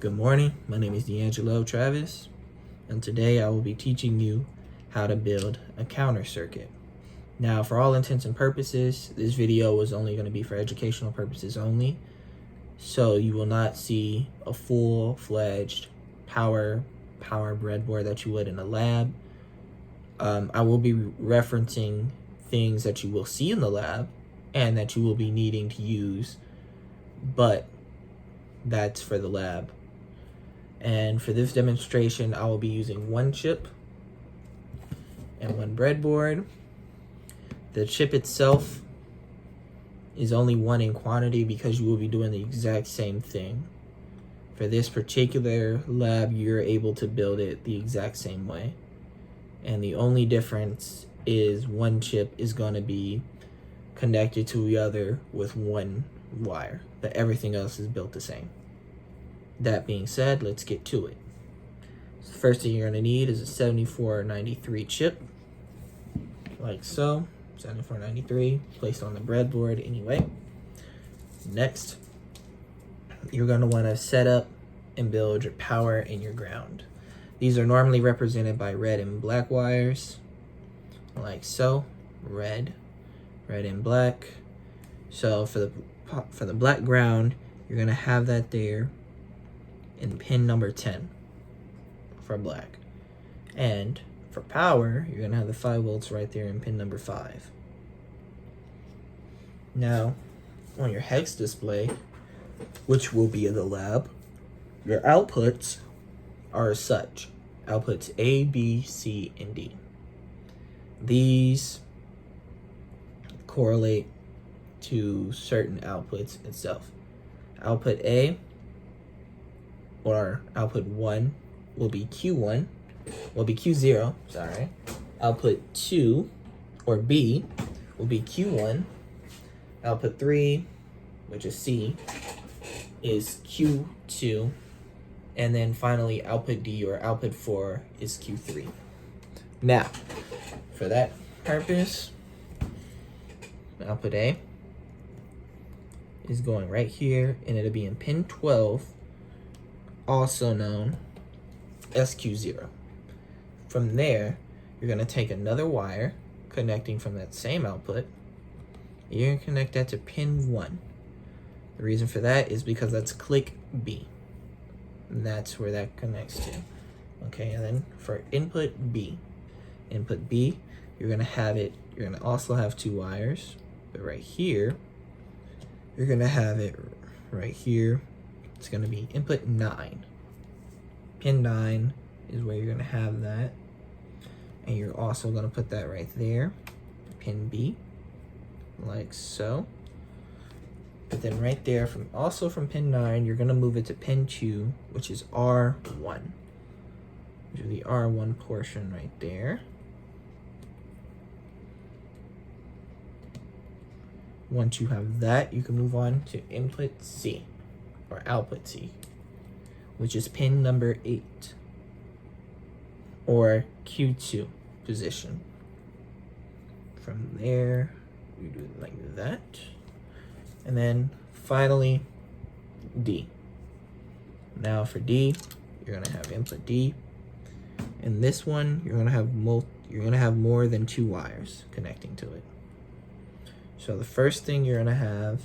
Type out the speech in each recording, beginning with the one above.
Good morning, my name is D'Angelo Travis, and today I will be teaching you how to build a counter circuit. Now, for all intents and purposes, this video was only going to be for educational purposes only, so you will not see a full-fledged power breadboard that you would in a lab. I will be referencing things that you will see in the lab and that you will be needing to use, but that's for the lab. And for this demonstration, I will be using one chip and one breadboard. The chip itself is only one in quantity because you will be doing the exact same thing. For this particular lab, you're able to build it the exact same way. And the only difference is one chip is going to be connected to the other with one wire, but everything else is built the same. That being said, let's get to it. So the first thing you're going to need is a 7493 chip, like so. 7493 placed on the breadboard anyway. Next, you're going to want to set up and build your power and your ground. These are normally represented by red and black wires, like so. Red and black. So for the black ground, you're going to have that there in pin number 10 for black. And for power, you're going to have the 5 volts right there in pin number 5. Now, on your hex display, which will be in the lab, your outputs are as such. Outputs A, B, C, and D. These correlate to certain outputs itself. Output A, or output 1, will be Q1, will be Q0, sorry. Output 2, or B, will be Q1. Output 3, which is C, is Q2. And then finally, output D, or output 4, is Q3. Now, for that purpose, output A is going right here, and it'll be in pin 12, also known as Q0. From there, you're going to take another wire connecting from that same output. You're going to connect that to pin 1. The reason for that is because that's click B. And that's where that connects to. Okay, and then for input B, you're going to have it, you're going to also have 2 wires, but right here, you're going to have it right here. It's going to be input 9. Pin 9 is where you're going to have that. And you're also going to put that right there, pin B, like so. But then right there, also from pin 9, you're going to move it to pin 2, which is R1. Which is the R1 portion right there. Once you have that, you can move on to input C, or output C, which is pin number 8, or Q2 position. From there, you do it like that. And then finally, D. Now for D, you're gonna have input D. And this one, you're gonna have more than 2 wires connecting to it. So the first thing you're gonna have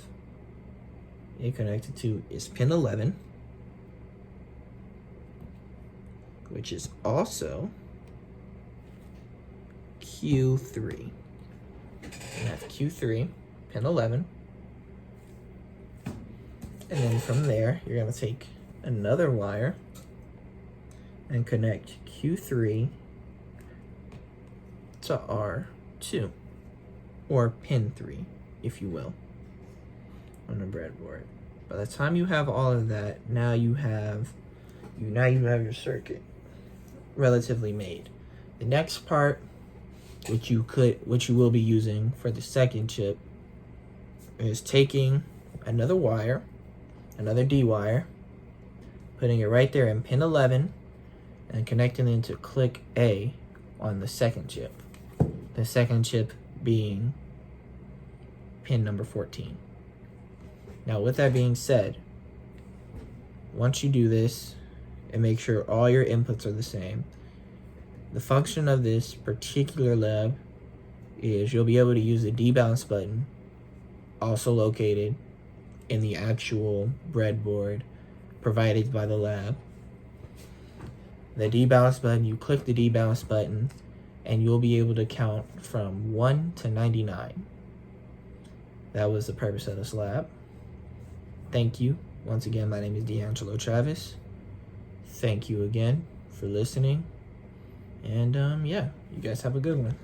it connected to is pin 11, which is also Q3. You have Q3, pin 11. And then from there, you're going to take another wire and connect Q3 to R2, or pin 3, if you will, on the breadboard. By the time you have all of that, now you have your circuit relatively made. The next part, which you will be using for the second chip, is taking another wire, another D wire, putting it right there in pin 11, and connecting it to click A on the second chip. The second chip being pin number 14. Now, with that being said, once you do this and make sure all your inputs are the same, the function of this particular lab is you'll be able to use the debounce button, also located in the actual breadboard provided by the lab. The debounce button, you click the debounce button and you'll be able to count from 1 to 99. That was the purpose of this lab. Thank you. Once again, my name is D'Angelo Travis. Thank you again for listening. And yeah, you guys have a good one.